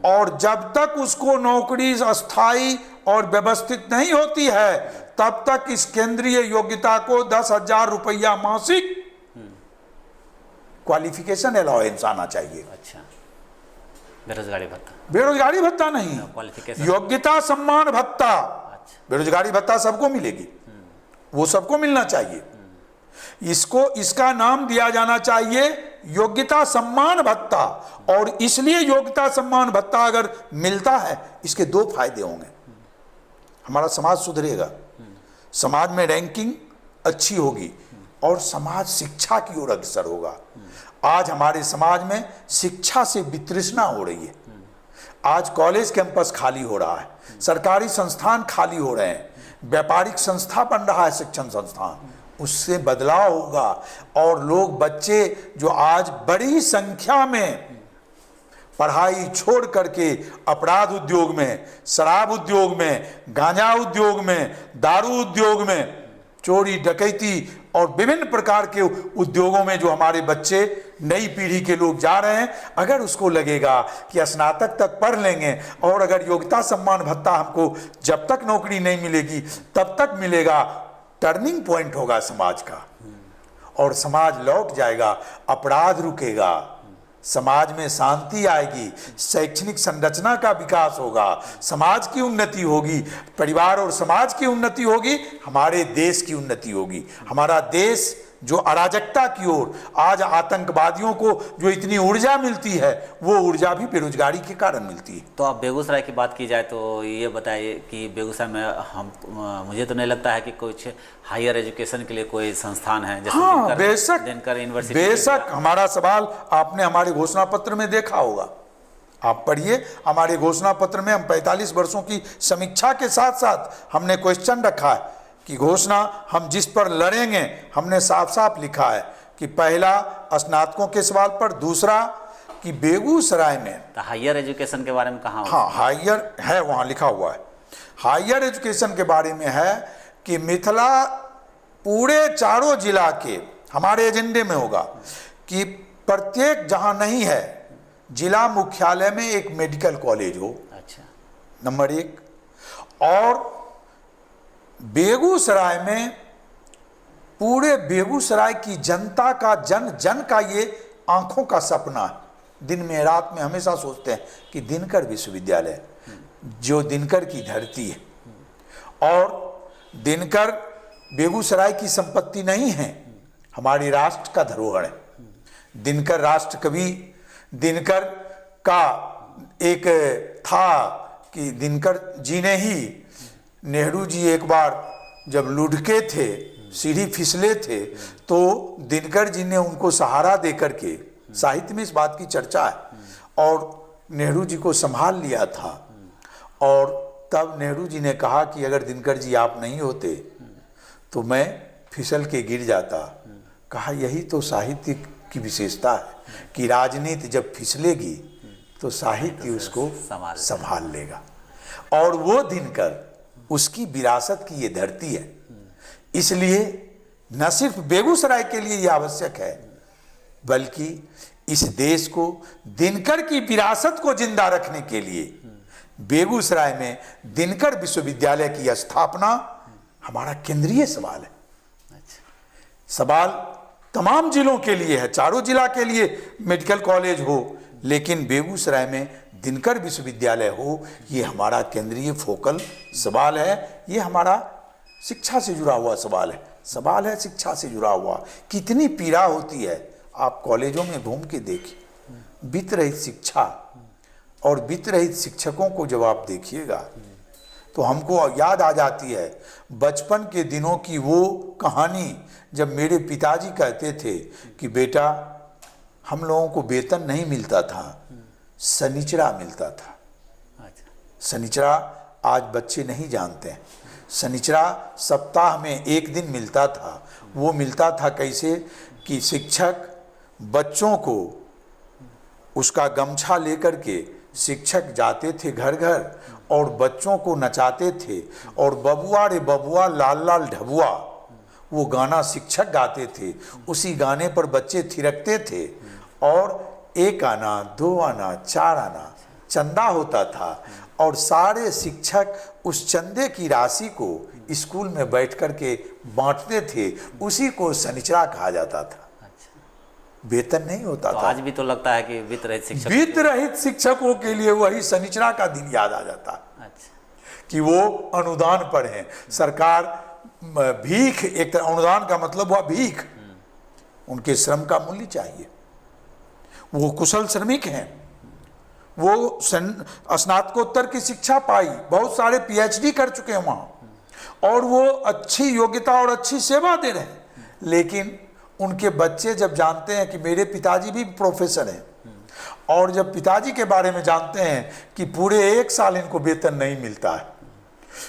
Speaker 2: और जब तक उसको नौकरी अस्थायी और व्यवस्थित नहीं होती है तब तक इस केंद्रीय योग्यता को 10,000 रुपया मासिक क्वालिफिकेशन अलाउंस आना चाहिए।
Speaker 1: अच्छा, बेरोजगारी
Speaker 2: भत्ता नहीं, योग्यता सम्मान भत्ता।
Speaker 1: अच्छा।
Speaker 2: बेरोजगारी भत्ता सबको मिलेगी, वो सबको मिलना चाहिए। इसका नाम दिया जाना चाहिए योग्यता सम्मान भत्ता। और इसलिए योग्यता सम्मान भत्ता अगर मिलता है, इसके 2 फायदे होंगे। हमारा समाज सुधरेगा, समाज में रैंकिंग अच्छी होगी, और समाज शिक्षा की ओर अग्रसर होगा। आज हमारे समाज में शिक्षा से वितृष्णा हो रही है। आज कॉलेज कैंपस खाली हो रहा है, सरकारी संस्थान खाली हो रहे हैं, व्यापारिक संस्था बन रहा है शिक्षण संस्थान, उससे बदलाव होगा। और लोग, बच्चे जो आज बड़ी संख्या में पढ़ाई छोड़ करके अपराध उद्योग में, शराब उद्योग में, गांजा उद्योग में, दारू उद्योग में, चोरी डकैती और विभिन्न प्रकार के उद्योगों में जो हमारे बच्चे, नई पीढ़ी के लोग जा रहे हैं, अगर उसको लगेगा कि स्नातक तक पढ़ लेंगे और अगर योग्यता सम्मान भत्ता हमको जब तक नौकरी नहीं मिलेगी तब तक मिलेगा, टर्निंग पॉइंट होगा समाज का, और समाज लौट जाएगा, अपराध रुकेगा, समाज में शांति आएगी, शैक्षणिक संरचना का विकास होगा, समाज की उन्नति होगी, परिवार और समाज की उन्नति होगी, हमारे देश की उन्नति होगी। हमारा देश जो अराजकता की ओर, आज आतंकवादियों को जो इतनी ऊर्जा मिलती है, वो ऊर्जा भी बेरोजगारी के कारण मिलती है।
Speaker 1: तो आप बेगूसराय की बात की जाए तो ये बताइए कि बेगूसराय में मुझे तो नहीं लगता है कि कुछ हायर एजुकेशन के लिए कोई संस्थान है, जैसे
Speaker 2: हाँ, बेशक
Speaker 1: यूनिवर्सिटी।
Speaker 2: बेशक हमारा सवाल आपने हमारे घोषणा पत्र में देखा होगा, आप पढ़िए। हमारे घोषणा पत्र में हम 45 वर्षों की समीक्षा के साथ साथ हमने क्वेश्चन रखा है कि घोषणा हम जिस पर लड़ेंगे, हमने साफ साफ लिखा है कि पहला स्नातकों के सवाल पर, दूसरा कि बेगूसराय में
Speaker 1: तो हायर एजुकेशन के बारे में कहाँ हो?
Speaker 2: हाँ हायर है, वहाँ लिखा हुआ है। हायर एजुकेशन के बारे में है कि मिथिला पूरे चारों जिला के हमारे एजेंडे में होगा कि प्रत्येक जहाँ नहीं है जिला मुख्यालय में एक मेडिकल कॉलेज हो।
Speaker 1: अच्छा।
Speaker 2: नंबर 1। और बेगूसराय में पूरे बेगूसराय की जनता का जन का ये आंखों का सपना है। दिन में रात में हमेशा सोचते हैं कि दिनकर विश्वविद्यालय, जो दिनकर की धरती है, और दिनकर बेगूसराय की संपत्ति नहीं है, हमारी राष्ट्र का धरोहर है। दिनकर राष्ट्र कवि, दिनकर का एक था कि दिनकर जी ने ही, नेहरू जी एक बार जब लुढ़के थे, सीढ़ी फिसले थे, तो दिनकर जी ने उनको सहारा देकर के, साहित्य में इस बात की चर्चा है, और नेहरू जी को संभाल लिया था। और तब नेहरू जी ने कहा कि अगर दिनकर जी आप नहीं होते तो मैं फिसल के गिर जाता। कहा यही तो साहित्य की विशेषता है कि राजनीति जब फिसलेगी तो साहित्य उसको संभाल लेगा। और वो दिनकर, उसकी विरासत की ये धरती है। इसलिए न सिर्फ बेगूसराय के लिए ये आवश्यक है, बल्कि इस देश को दिनकर की विरासत को जिंदा रखने के लिए बेगूसराय में दिनकर विश्वविद्यालय की स्थापना हमारा केंद्रीय सवाल है। सवाल तमाम जिलों के लिए है, चारों जिला के लिए मेडिकल कॉलेज हो, लेकिन बेगूसराय में दिनकर विश्वविद्यालय हो, ये हमारा केंद्रीय फोकल सवाल है। ये हमारा शिक्षा से जुड़ा हुआ सवाल है शिक्षा से जुड़ा हुआ। कितनी पीड़ा होती है, आप कॉलेजों में घूम के देखिए, वित्त रहित शिक्षा और वित्त रहित शिक्षकों को जब आप देखिएगा तो हमको याद आ जाती है बचपन के दिनों की वो कहानी, जब मेरे पिताजी कहते थे कि बेटा हम लोगों को वेतन नहीं मिलता था, शनिचरा मिलता था। शनिचरा आज बच्चे नहीं जानते हैं। शनिचरा सप्ताह में एक दिन मिलता था। वो मिलता था कैसे कि शिक्षक बच्चों को उसका गमछा लेकर के शिक्षक जाते थे घर घर और बच्चों को नचाते थे, और बबुआ रे बबुआ लाल लाल ढबुआ, वो गाना शिक्षक गाते थे। उसी गाने पर बच्चे थिरकते थे, और 1 आना 2 आना 4 आना चंदा होता था, और सारे शिक्षक उस चंदे की राशि को स्कूल में बैठ कर के बांटते थे। उसी को शनिचरा कहा जाता था। वेतन नहीं होता
Speaker 1: तो
Speaker 2: था।
Speaker 1: आज भी तो लगता है कि वित्त
Speaker 2: रहित शिक्षकों के लिए वही शनिचरा का दिन याद आ जाता।
Speaker 1: अच्छा।
Speaker 2: कि वो अनुदान पर हैं। सरकार भीख, एक तरह अनुदान का मतलब हुआ भीख। उनके श्रम का मूल्य चाहिए। वो कुशल श्रमिक हैं, वो स्नातकोत्तर की शिक्षा पाई, बहुत सारे पीएचडी कर चुके हैं वहाँ, और वो अच्छी योग्यता और अच्छी सेवा दे रहे हैं। लेकिन उनके बच्चे जब जानते हैं कि मेरे पिताजी भी प्रोफेसर हैं, और जब पिताजी के बारे में जानते हैं कि पूरे 1 साल इनको वेतन नहीं मिलता है,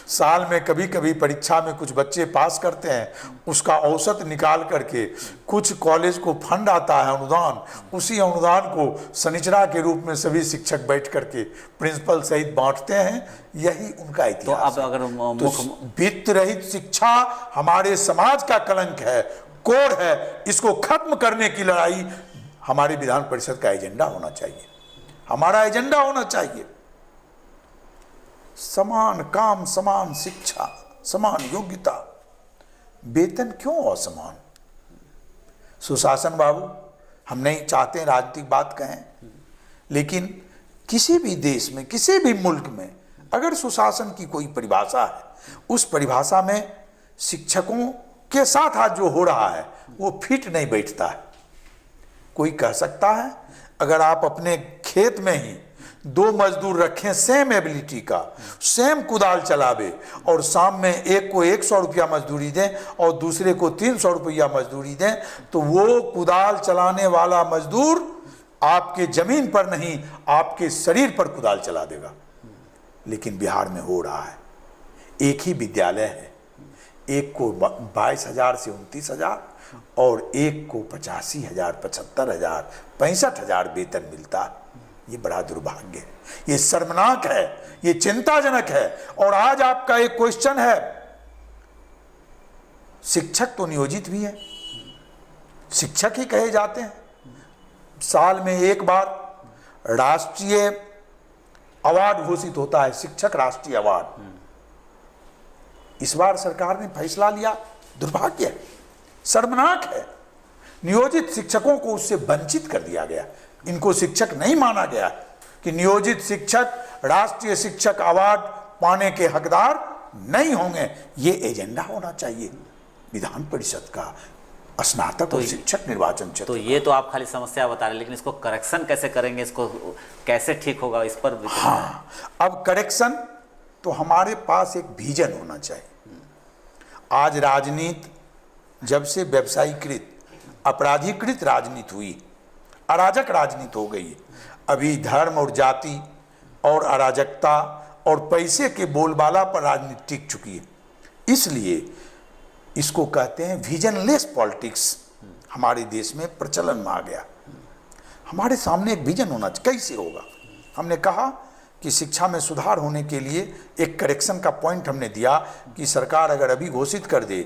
Speaker 2: साल में कभी कभी परीक्षा में कुछ बच्चे पास करते हैं, उसका औसत निकाल करके कुछ कॉलेज को फंड आता है अनुदान, उसी अनुदान को शनिचरा के रूप में सभी शिक्षक बैठ करके प्रिंसिपल सहित बांटते हैं। यही उनका इतिहास।
Speaker 1: तो अब अगर
Speaker 2: वित्त रहित शिक्षा हमारे समाज का कलंक है, कोड है। इसको खत्म करने की लड़ाई हमारे विधान परिषद का एजेंडा होना चाहिए, हमारा एजेंडा होना चाहिए। समान काम, समान शिक्षा, समान योग्यता, वेतन क्यों असमान? सुशासन बाबू, हम नहीं चाहते राजनीतिक बात कहें, लेकिन किसी भी देश में, किसी भी मुल्क में अगर सुशासन की कोई परिभाषा है, उस परिभाषा में शिक्षकों के साथ आज जो हो रहा है वो फिट नहीं बैठता है। कोई कह सकता है अगर आप अपने खेत में ही 2 मजदूर रखें सेम एबिलिटी का, सेम कुदाल चलावे, और शाम में एक को 100 रुपया मजदूरी दें और दूसरे को 300 रुपया मजदूरी दें, तो वो कुदाल चलाने वाला मजदूर आपके जमीन पर नहीं, आपके शरीर पर कुदाल चला देगा। लेकिन बिहार में हो रहा है, एक ही विद्यालय है, एक को 22,000 से 29,000 और एक को 85,000, 75,000, 65,000 वेतन मिलता है। ये बड़ा दुर्भाग्य है, ये शर्मनाक है, ये चिंताजनक है। और आज आपका एक क्वेश्चन है, शिक्षक तो नियोजित भी है, शिक्षक ही कहे जाते हैं। साल में एक बार राष्ट्रीय अवार्ड घोषित होता है, शिक्षक राष्ट्रीय अवार्ड। इस बार सरकार ने फैसला लिया, दुर्भाग्य है, शर्मनाक है। नियोजित शिक्षकों को उससे वंचित कर दिया गया, इनको शिक्षक नहीं माना गया कि नियोजित शिक्षक राष्ट्रीय शिक्षक अवार्ड पाने के हकदार नहीं होंगे। ये एजेंडा होना चाहिए विधान परिषद का, स्नातक और शिक्षक निर्वाचन क्षेत्र।
Speaker 1: तो ये तो आप खाली समस्या बता रहे, लेकिन इसको करेक्शन कैसे करेंगे, इसको कैसे ठीक होगा, इस पर भी
Speaker 2: हाँ, अब करेक्शन तो हमारे पास एक विजन होना चाहिए। आज राजनीति जब से व्यवसायीकृत, अपराधीकृत राजनीति हुई, अराजक राजनीति हो गई। अभी धर्म और जाति और अराजकता और पैसे के बोलबाला पर राजनीति टिक चुकी है। इसलिए इसको कहते हैं विजनलेस पॉलिटिक्स, हमारे देश में प्रचलन में आ गया। हमारे सामने एक विजन होना चाहिए, कैसे होगा। हमने कहा कि शिक्षा में सुधार होने के लिए एक करेक्शन का पॉइंट हमने दिया कि सरकार अगर अभी घोषित कर दे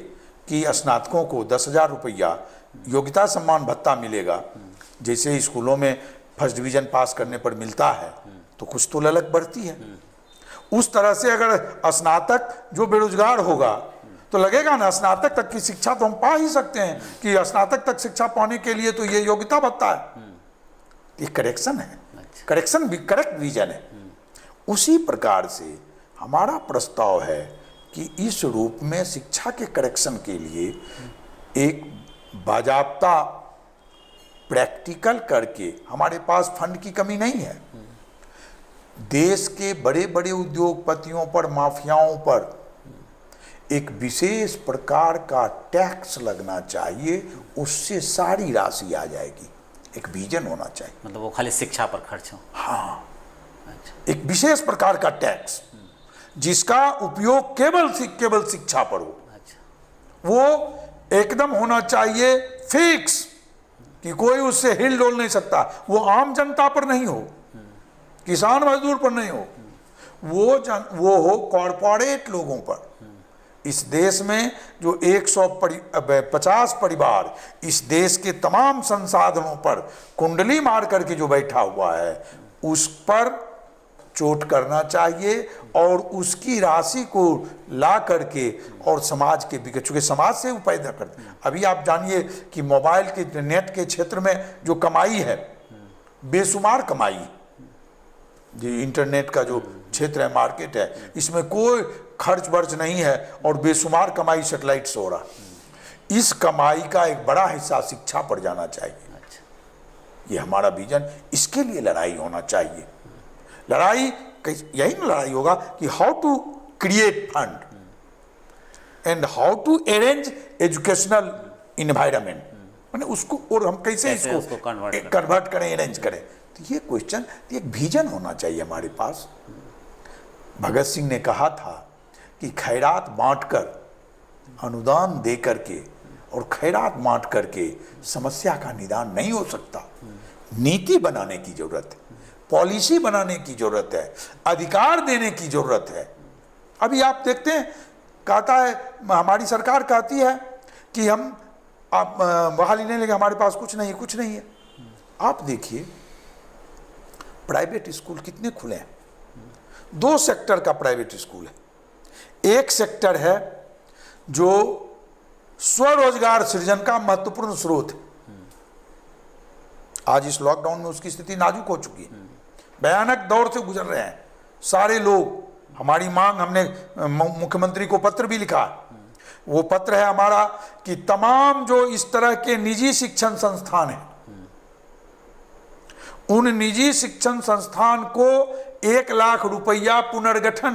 Speaker 2: कि स्नातकों को 10,000 रुपया योग्यता सम्मान भत्ता मिलेगा, जैसे स्कूलों में फर्स्ट डिवीजन पास करने पर मिलता है, तो कुछ तो ललक बढ़ती है। उस तरह से अगर स्नातक जो बेरोजगार होगा तो लगेगा ना, स्नातक तक की शिक्षा तो हम पा ही सकते हैं कि स्नातक तक शिक्षा पाने के लिए तो ये योग्यता भत्ता है। ये करेक्शन है, करेक्शन भी करेक्ट विजन है। उसी प्रकार से हमारा प्रस्ताव है कि इस रूप में शिक्षा के करेक्शन के लिए एक बाजाप्ता प्रैक्टिकल करके, हमारे पास फंड की कमी नहीं है, देश के बड़े बड़े उद्योगपतियों पर, माफियाओं पर एक विशेष प्रकार का टैक्स लगना चाहिए, उससे सारी राशि आ जाएगी। एक विजन होना चाहिए,
Speaker 1: मतलब वो खाली शिक्षा पर खर्च हो।
Speaker 2: हाँ, एक विशेष प्रकार का टैक्स जिसका उपयोग केवल शिक्षा पर हो। वो एकदम होना चाहिए फिक्स, कि कोई उससे हिल डोल नहीं सकता। वो आम जनता पर नहीं हो, किसान मजदूर पर नहीं हो, वो हो कॉरपोरेट लोगों पर। इस देश में जो 150 परिवार इस देश के तमाम संसाधनों पर कुंडली मार करके जो बैठा हुआ है, उस पर चोट करना चाहिए और उसकी राशि को ला करके और समाज के विकास, चूंकि समाज से वो पैदा करते हैं। अभी आप जानिए कि मोबाइल के नेट के क्षेत्र में जो कमाई है, बेशुमार कमाई, जो इंटरनेट का जो क्षेत्र है, मार्केट है, इसमें कोई खर्च वर्च नहीं है और बेशुमार कमाई सेटेलाइट से हो रहा। इस कमाई का एक बड़ा हिस्सा शिक्षा पर जाना चाहिए। ये हमारा विजन, इसके लिए लड़ाई होना चाहिए। लड़ाई यही ना लड़ाई होगा कि how to create fund and how to arrange educational environment, माने उसको और हम कैसे इसको कन्वर्ट करें, अरेंज करें। तो ये क्वेश्चन, एक विजन होना चाहिए हमारे पास। भगत सिंह ने कहा था कि खैरात बांटकर, अनुदान दे करके और खैरात बांट करके समस्या का निदान नहीं हो सकता। नीति बनाने की जरूरत है, पॉलिसी बनाने की जरूरत है, अधिकार देने की जरूरत है। अभी आप देखते हैं, कहता है हमारी सरकार कहती है कि हम आप बहाली नहीं लेंगे, हमारे पास कुछ नहीं है। आप देखिए प्राइवेट स्कूल कितने खुले हैं। 2 सेक्टर का प्राइवेट स्कूल है। एक सेक्टर है जो स्वरोजगार सृजन का महत्वपूर्ण स्रोत है। आज इस लॉकडाउन में उसकी स्थिति नाजुक हो चुकी है, भयानक दौर से गुजर रहे हैं सारे लोग। हमारी मांग, हमने मुख्यमंत्री को पत्र भी लिखा। वो पत्र है हमारा कि तमाम जो इस तरह के निजी शिक्षण संस्थान हैं, उन निजी शिक्षण संस्थान को 1 लाख रुपया पुनर्गठन,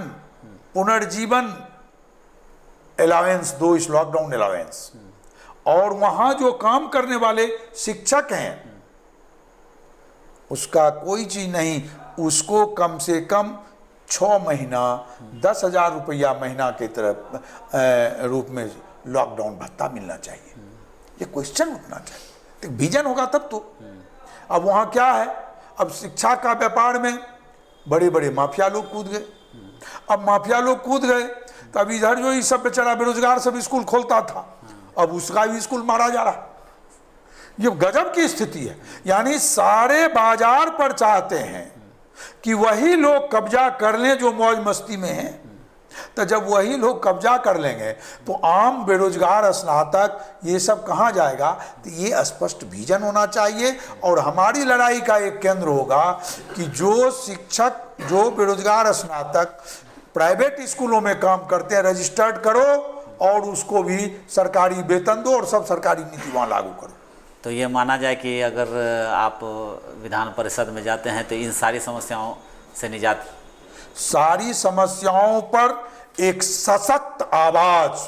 Speaker 2: पुनर्जीवन अलावेंस दो, इस लॉकडाउन अलावेंस। और वहां जो काम करने वाले शिक्षक हैं उसका कोई चीज नहीं, उसको कम से कम 6 महीना 10,000 रुपया महीना के तरफ रूप में लॉकडाउन भत्ता मिलना चाहिए। ये क्वेश्चन उठना चाहिए। तो विजन होगा तब तो। अब वहाँ क्या है, अब शिक्षा का व्यापार में बड़े बड़े माफिया लोग कूद गए। अब माफिया लोग कूद गए तो अब इधर जो ये सब बेचारा बेरोजगार सब स्कूल खोलता था, अब उसका भी स्कूल मारा जा रहा। ये गजब की स्थिति है। यानी सारे बाजार पर चाहते हैं कि वही लोग कब्जा कर लें जो मौज मस्ती में हैं। तो जब वही लोग कब्जा कर लेंगे तो आम बेरोजगार स्नातक ये सब कहाँ जाएगा। तो ये स्पष्ट विजन होना चाहिए और हमारी लड़ाई का एक केंद्र होगा कि जो शिक्षक, जो बेरोजगार स्नातक प्राइवेट स्कूलों में काम करते हैं, रजिस्टर्ड करो और उसको भी सरकारी वेतन दो और सब सरकारी नीति वहाँ लागू करो।
Speaker 1: तो ये माना जाए कि अगर आप विधान परिषद में जाते हैं तो इन सारी समस्याओं से निजात,
Speaker 2: सारी समस्याओं पर एक सशक्त आवाज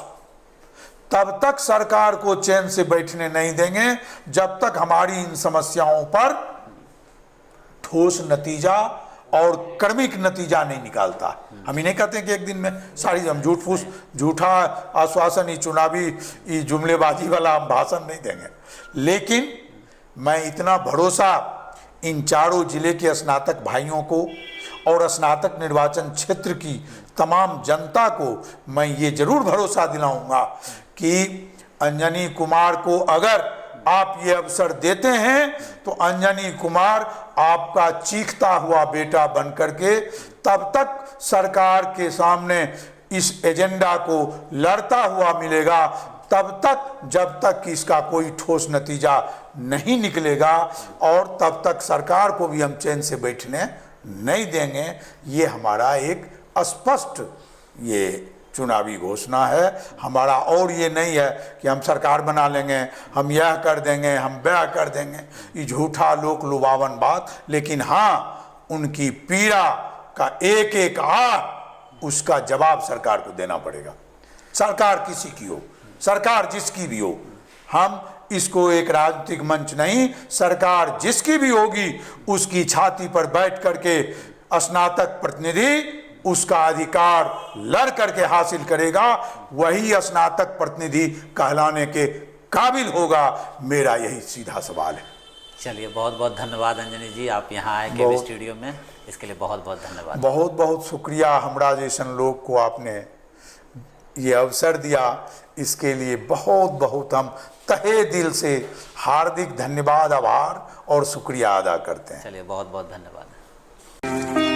Speaker 2: तब तक सरकार को चैन से बैठने नहीं देंगे जब तक हमारी इन समस्याओं पर ठोस नतीजा और क्रमिक नतीजा नहीं निकालता। हम ही नहीं कहते कि एक दिन में सारी, हम झूठा आश्वासन, ये चुनावी, ये जुमलेबाजी वाला हम भाषण नहीं देंगे। लेकिन मैं इतना भरोसा इन चारों जिले के स्नातक भाइयों को और स्नातक निर्वाचन क्षेत्र की तमाम जनता को मैं ये जरूर भरोसा दिलाऊंगा कि अंजनी कुमार को अगर आप ये अवसर देते हैं तो अंजनी कुमार आपका चीखता हुआ बेटा बन करके तब तक सरकार के सामने इस एजेंडा को लड़ता हुआ मिलेगा, तब तक जब तक कि इसका कोई ठोस नतीजा नहीं निकलेगा और तब तक सरकार को भी हम चैन से बैठने नहीं देंगे। ये हमारा एक स्पष्ट ये चुनावी घोषणा है हमारा। और ये नहीं है कि हम सरकार बना लेंगे, हम यह कर देंगे, हम वह कर देंगे, ये झूठा लोक लुभावन बात। लेकिन हाँ, उनकी पीड़ा का एक एक आह उसका जवाब सरकार को देना पड़ेगा। सरकार किसी की हो, सरकार जिसकी भी हो, हम इसको एक राजनीतिक मंच नहीं, सरकार जिसकी भी होगी उसकी छाती पर बैठ करके स्नातक प्रतिनिधि उसका अधिकार लड़ करके हासिल करेगा, वही स्नातक प्रतिनिधि कहलाने के काबिल होगा। मेरा यही सीधा सवाल है।
Speaker 1: चलिए, बहुत बहुत धन्यवाद अंजनी जी, आप यहाँ आए केवी स्टूडियो में, इसके लिए बहुत बहुत धन्यवाद।
Speaker 2: बहुत बहुत शुक्रिया, हमरा जैसन लोग को आपने ये अवसर दिया, इसके लिए बहुत बहुत हम तहे दिल से हार्दिक धन्यवाद, आभार और शुक्रिया अदा करते हैं।
Speaker 1: चलिए, बहुत बहुत धन्यवाद।